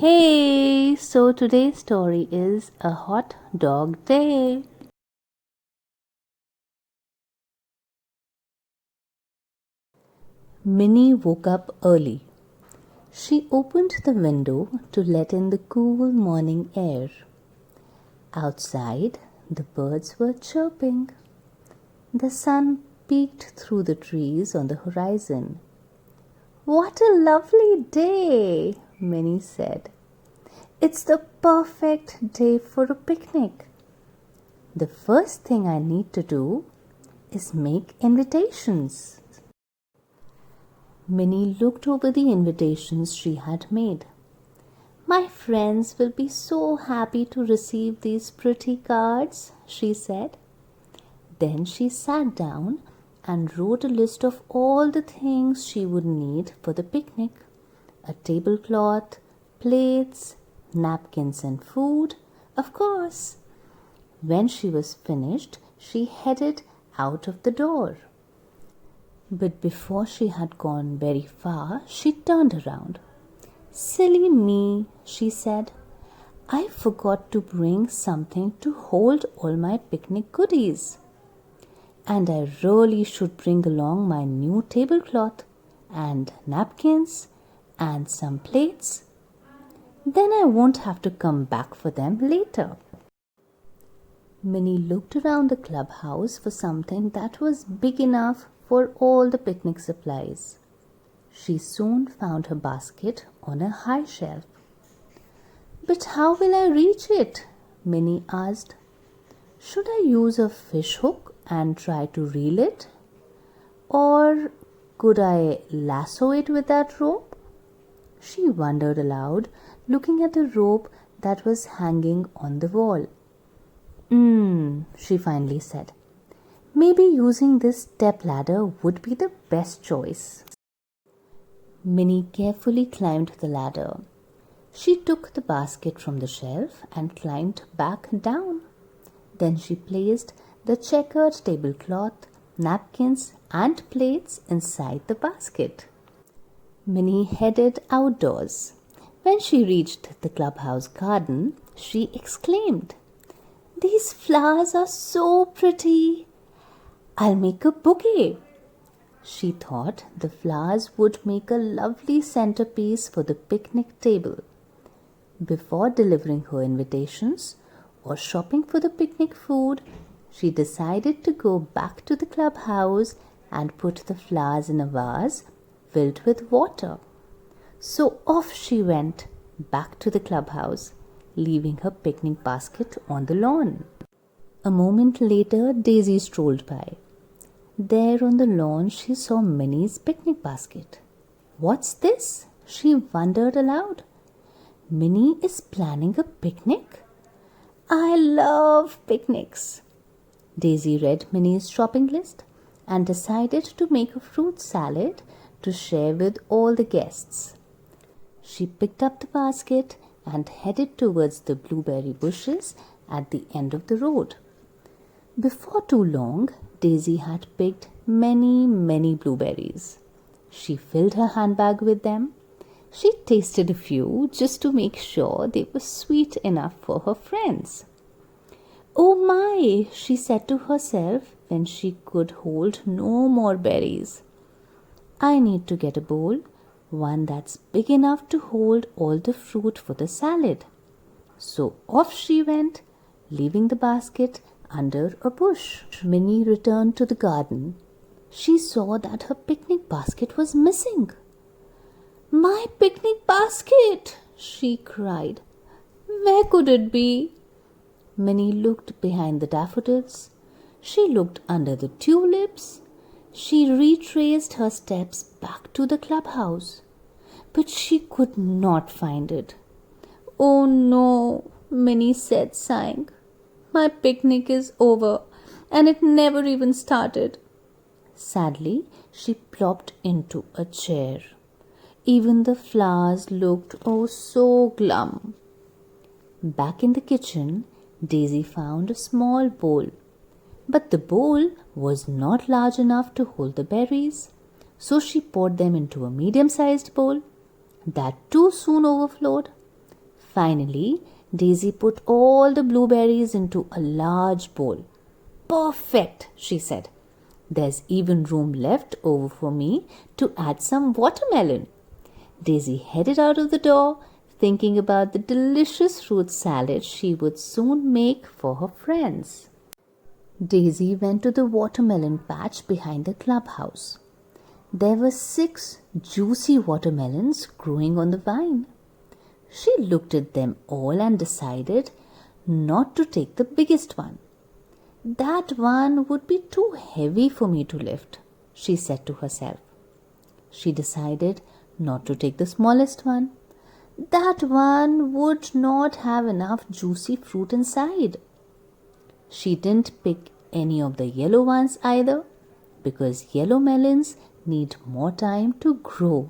Hey, so today's story is a hot dog day. Minnie woke up early. She opened the window to let in the cool morning air. Outside, the birds were chirping. The sun peeked through the trees on the horizon. What a lovely day, Minnie said. It's the perfect day for a picnic. The first thing I need to do is make invitations. Minnie looked over the invitations she had made. My friends will be so happy to receive these pretty cards, she said. Then she sat down and wrote a list of all the things she would need for the picnic: a tablecloth, plates, napkins, and food, of course. When she was finished, she headed out of the door. But before she had gone very far, she turned around. Silly me, she said. I forgot to bring something to hold all my picnic goodies. And I really should bring along my new tablecloth and napkins and some plates. Then I won't have to come back for them later. Minnie looked around the clubhouse for something that was big enough for all the picnic supplies. She soon found her basket on a high shelf. But how will I reach it? Minnie asked. Should I use a fish hook and try to reel it? Or could I lasso it with that rope? She wondered aloud, looking at the rope that was hanging on the wall. She finally said. Maybe using this step ladder would be the best choice. Minnie carefully climbed the ladder. She took the basket from the shelf and climbed back down. Then she placed the checkered tablecloth, napkins, and plates inside the basket. Minnie headed outdoors. When she reached the clubhouse garden, she exclaimed, These flowers are so pretty! I'll make a bouquet. She thought the flowers would make a lovely centerpiece for the picnic table. Before delivering her invitations or shopping for the picnic food, she decided to go back to the clubhouse and put the flowers in a vase filled with water. So off she went back to the clubhouse, leaving her picnic basket on the lawn. A moment later, Daisy strolled by. There on the lawn, she saw Minnie's picnic basket. What's this? She wondered aloud. Minnie is planning a picnic? I love picnics. Daisy read Minnie's shopping list and decided to make a fruit salad to share with all the guests. She picked up the basket and headed towards the blueberry bushes at the end of the road. Before too long, Daisy had picked many blueberries. She filled her handbag with them. She tasted a few just to make sure they were sweet enough for her friends. Oh my, she said to herself when she could hold no more berries. I need to get a bowl, one that's big enough to hold all the fruit for the salad. So off she went, leaving the basket under a bush. Minnie returned to the garden. She saw that her picnic basket was missing. My picnic basket! She cried. Where could it be? Minnie looked behind the daffodils. She looked under the tulips. She retraced her steps back to the clubhouse. But she could not find it. Oh no, Minnie said, sighing. My picnic is over, and it never even started. Sadly, she plopped into a chair. Even the flowers looked oh so glum. Back in the kitchen, Daisy found a small bowl. But the bowl was not large enough to hold the berries, so she poured them into a medium-sized bowl. That too soon overflowed. Finally, Daisy put all the blueberries into a large bowl. "Perfect," she said. "There's even room left over for me to add some watermelon." Daisy headed out of the door, thinking about the delicious fruit salad she would soon make for her friends. Daisy went to the watermelon patch behind the clubhouse. There were 6 juicy watermelons growing on the vine. She looked at them all and decided not to take the biggest one. "That one would be too heavy for me to lift," she said to herself. She decided not to take the smallest one. That one would not have enough juicy fruit inside. She didn't pick any of the yellow ones either, because yellow melons need more time to grow.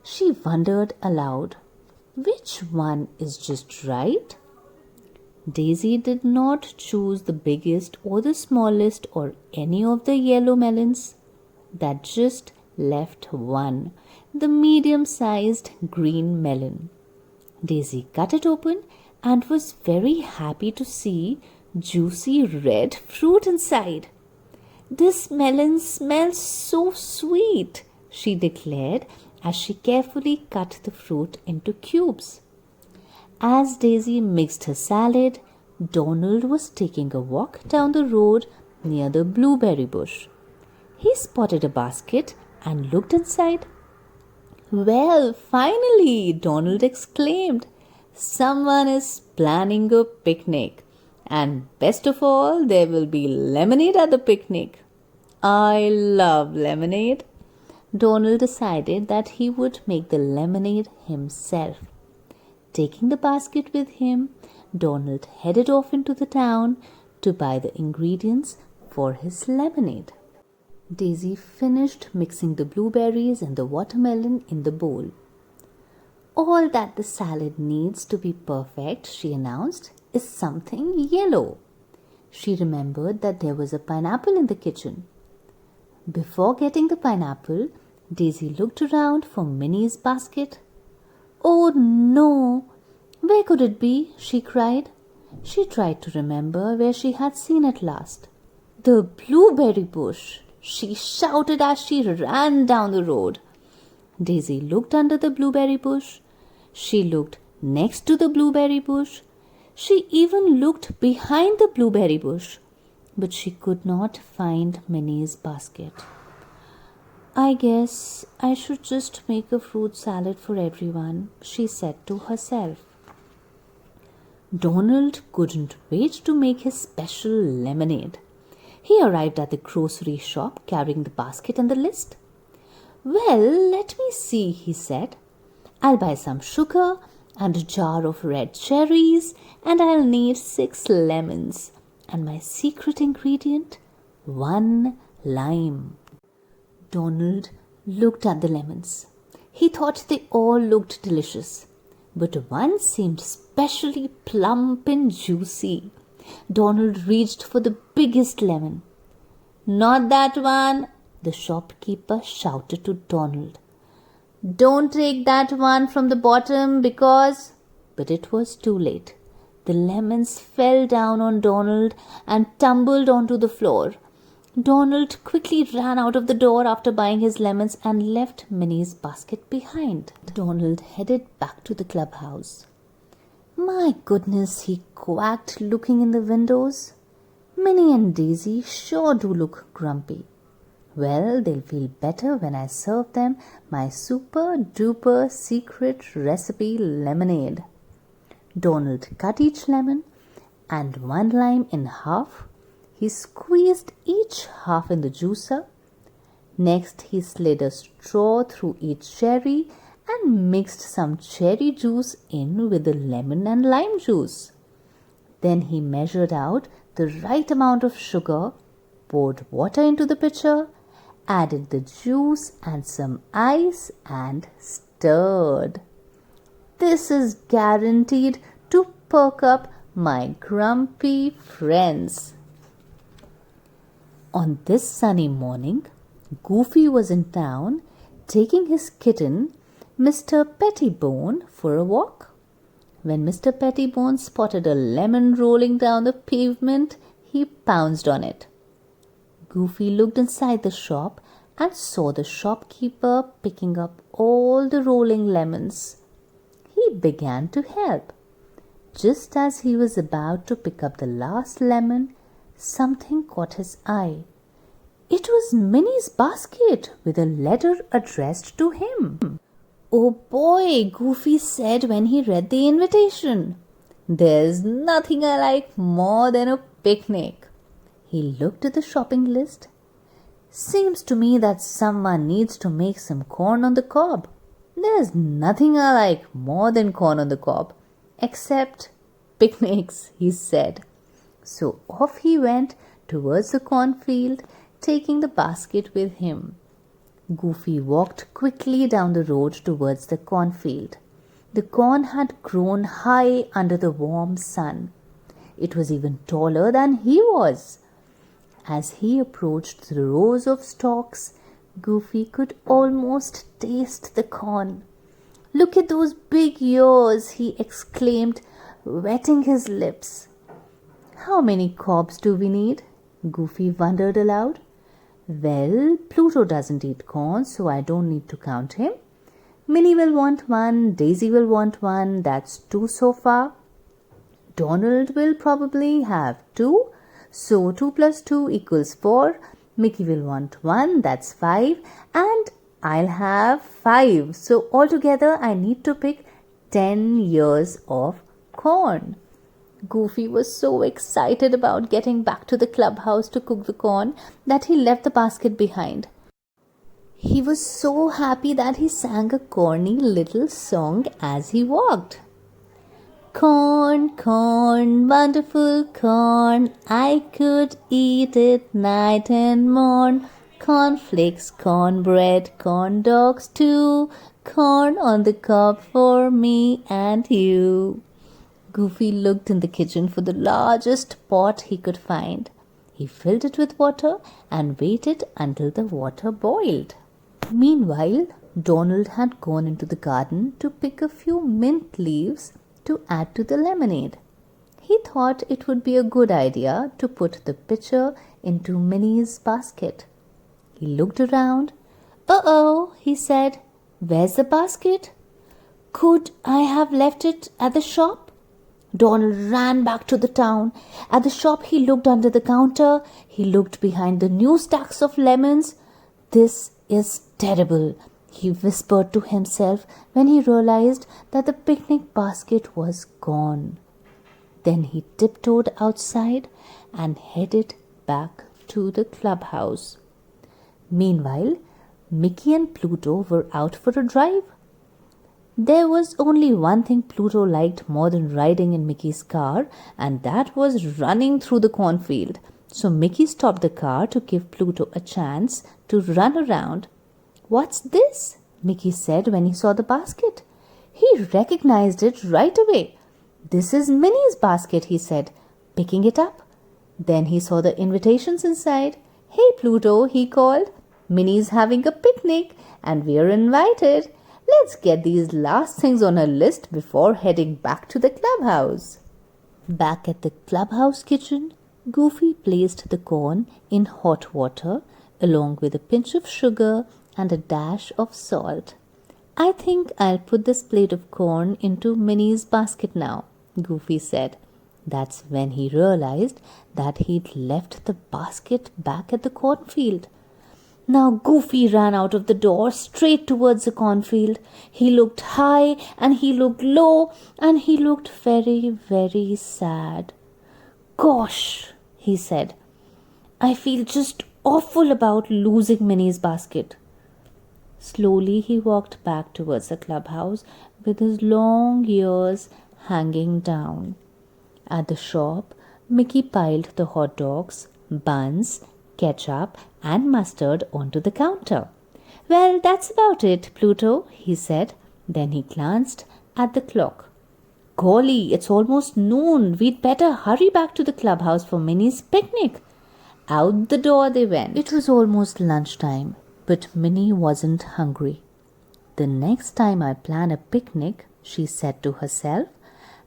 She wondered aloud, which one is just right? Daisy did not choose the biggest or the smallest or any of the yellow melons. That just left one, the medium-sized green melon. Daisy cut it open and was very happy to see juicy red fruit inside. "This melon smells so sweet," she declared as she carefully cut the fruit into cubes. As Daisy mixed her salad, Donald was taking a walk down the road near the blueberry bush. He spotted a basket and looked inside. "Well, finally!" Donald exclaimed. "Someone is planning a picnic. And best of all, there will be lemonade at the picnic." "I love lemonade." Donald decided that he would make the lemonade himself. Taking the basket with him, Donald headed off into the town to buy the ingredients for his lemonade. Daisy finished mixing the blueberries and the watermelon in the bowl. "All that the salad needs to be perfect," she announced, "is something yellow." She remembered that there was a pineapple in the kitchen. Before getting the pineapple, Daisy looked around for Minnie's basket. "Oh no! Where could it be?" she cried. She tried to remember where she had seen it last. "The blueberry bush!" she shouted as she ran down the road. Daisy looked under the blueberry bush. She looked next to the blueberry bush. She even looked behind the blueberry bush, but she could not find Minnie's basket. "I guess I should just make a fruit salad for everyone," she said to herself. Donald couldn't wait to make his special lemonade. He arrived at the grocery shop carrying the basket and the list. "Well, let me see," he said. "I'll buy some sugar and a jar of red cherries, and I'll need 6 lemons. And my secret ingredient, 1 lime." Donald looked at the lemons. He thought they all looked delicious, but one seemed especially plump and juicy. Donald reached for the biggest lemon. "Not that one!" the shopkeeper shouted to Donald. "Don't take that one from the bottom because—" But it was too late. The lemons fell down on Donald and tumbled onto the floor. Donald quickly ran out of the door after buying his lemons and left Minnie's basket behind. Donald headed back to the clubhouse. "My goodness," he quacked, looking in the windows. "Minnie and Daisy sure do look grumpy. Well, they'll feel better when I serve them my super-duper secret recipe lemonade." Donald cut each lemon and 1 lime in half. He squeezed each half in the juicer. Next, he slid a straw through each cherry and mixed some cherry juice in with the lemon and lime juice. Then he measured out the right amount of sugar, poured water into the pitcher, added the juice and some ice, and stirred. "This is guaranteed to perk up my grumpy friends." On this sunny morning, Goofy was in town taking his kitten, Mr. Pettibone, for a walk. When Mr. Pettibone spotted a lemon rolling down the pavement, he pounced on it. Goofy looked inside the shop and saw the shopkeeper picking up all the rolling lemons. He began to help. Just as he was about to pick up the last lemon, something caught his eye. It was Minnie's basket with a letter addressed to him. "Oh boy," Goofy said when he read the invitation. "There's nothing I like more than a picnic." He looked at the shopping list. "Seems to me that someone needs to make some corn on the cob. There's nothing I like more than corn on the cob, except picnics," he said. So off he went towards the cornfield, taking the basket with him. Goofy walked quickly down the road towards the cornfield. The corn had grown high under the warm sun. It was even taller than he was. As he approached the rows of stalks, Goofy could almost taste the corn. "Look at those big ears," he exclaimed, wetting his lips. "How many cobs do we need?" Goofy wondered aloud. "Well, Pluto doesn't eat corn, so I don't need to count him. Minnie will want one, Daisy will want one, that's 2 so far. Donald will probably have 2, so 2 plus 2 equals 4. Mickey will want 1, that's 5, and I'll have 5. So altogether I need to pick 10 ears of corn." Goofy was so excited about getting back to the clubhouse to cook the corn that he left the basket behind. He was so happy that he sang a corny little song as he walked. "Corn, corn, wonderful corn, I could eat it night and morn. Cornflakes, cornbread, corn dogs too, corn on the cob for me and you." Goofy looked in the kitchen for the largest pot he could find. He filled it with water and waited until the water boiled. Meanwhile, Donald had gone into the garden to pick a few mint leaves to add to the lemonade. He thought it would be a good idea to put the pitcher into Minnie's basket. He looked around. "Uh-oh," he said. "Where's the basket? Could I have left it at the shop?" Donald ran back to the town. At the shop he looked under the counter. He looked behind the new stacks of lemons. "This is terrible," he whispered to himself when he realized that the picnic basket was gone. Then he tiptoed outside and headed back to the clubhouse. Meanwhile, Mickey and Pluto were out for a drive. There was only one thing Pluto liked more than riding in Mickey's car, and that was running through the cornfield. So Mickey stopped the car to give Pluto a chance to run around. "What's this?" Mickey said when he saw the basket. He recognized it right away. "This is Minnie's basket," he said, picking it up. Then he saw the invitations inside. "Hey, Pluto," he called. "Minnie's having a picnic, and we're invited. Let's get these last things on our list before heading back to the clubhouse." Back at the clubhouse kitchen, Goofy placed the corn in hot water along with a pinch of sugar and a dash of salt. "I think I'll put this plate of corn into Minnie's basket now," Goofy said. That's when he realized that he'd left the basket back at the cornfield. Now Goofy ran out of the door straight towards the cornfield. He looked high and he looked low and he looked very, very sad. "Gosh," he said, "I feel just awful about losing Minnie's basket." Slowly he walked back towards the clubhouse with his long ears hanging down. At the shop, Mickey piled the hot dogs, buns, ketchup and mustard onto the counter. "Well, that's about it, Pluto," he said. Then he glanced at the clock. "Golly, it's almost noon. We'd better hurry back to the clubhouse for Minnie's picnic." Out the door they went. It was almost lunchtime, but Minnie wasn't hungry. "The next time I plan a picnic," she said to herself,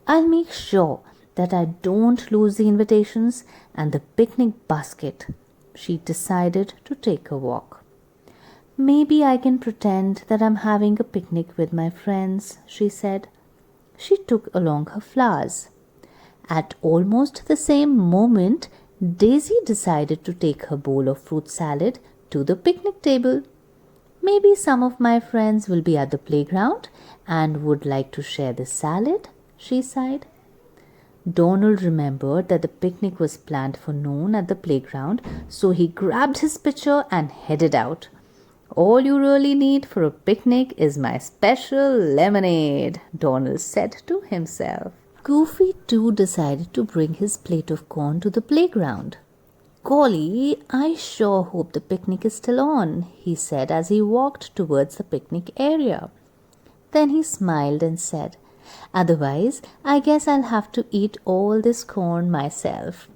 I'll make sure that I don't lose the invitations and the picnic basket. She decided to take a walk. Maybe I can pretend that I'm having a picnic with my friends, she said. She took along her flowers. At almost the same moment, Daisy decided to take her bowl of fruit salad to the picnic table. Maybe some of my friends will be at the playground and would like to share the salad, she sighed. Donald remembered that the picnic was planned for noon at the playground, so he grabbed his pitcher and headed out. All you really need for a picnic is my special lemonade, Donald said to himself. Goofy too decided to bring his plate of corn to the playground. Golly, I sure hope the picnic is still on, he said as he walked towards the picnic area. Then he smiled and said, otherwise, I guess I'll have to eat all this corn myself.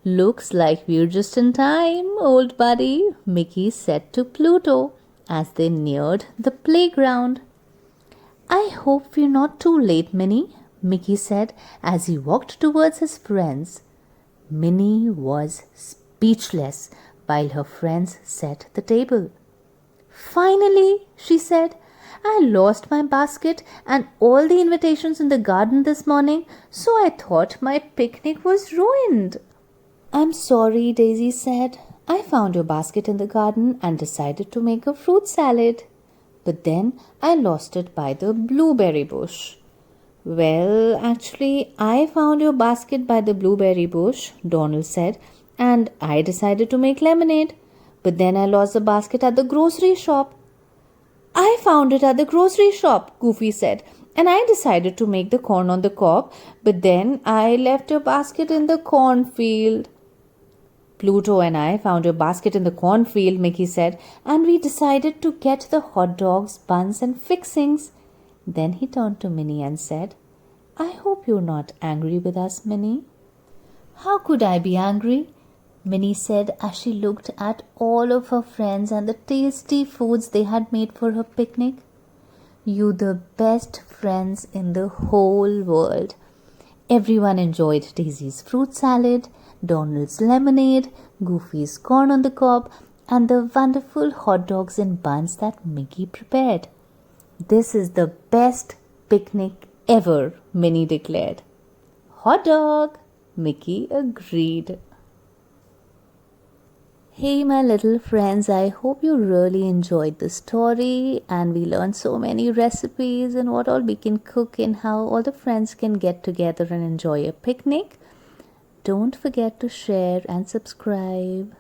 Looks like we're just in time, old buddy, Mickey said to Pluto as they neared the playground. I hope we're not too late, Minnie, Mickey said as he walked towards his friends. Minnie was speechless while her friends set the table. Finally, she said, I lost my basket and all the invitations in the garden this morning, so I thought my picnic was ruined. I'm sorry, Daisy said. I found your basket in the garden and decided to make a fruit salad. But then I lost it by the blueberry bush. Well, actually, I found your basket by the blueberry bush, Donald said, and I decided to make lemonade. But then I lost the basket at the grocery shop. I found it at the grocery shop, Goofy said, and I decided to make the corn on the cob, but then I left your basket in the cornfield. Pluto and I found your basket in the cornfield, Mickey said, and we decided to get the hot dogs, buns, and fixings. Then he turned to Minnie and said, I hope you're not angry with us, Minnie. How could I be angry? Minnie said as she looked at all of her friends and the tasty foods they had made for her picnic. You the best friends in the whole world. Everyone enjoyed Daisy's fruit salad, Donald's lemonade, Goofy's corn on the cob, and the wonderful hot dogs and buns that Mickey prepared. This is the best picnic ever, Minnie declared. Hot dog, Mickey agreed. Hey my little friends, I hope you really enjoyed the story and we learned so many recipes and what all we can cook and how all the friends can get together and enjoy a picnic. Don't forget to share and subscribe.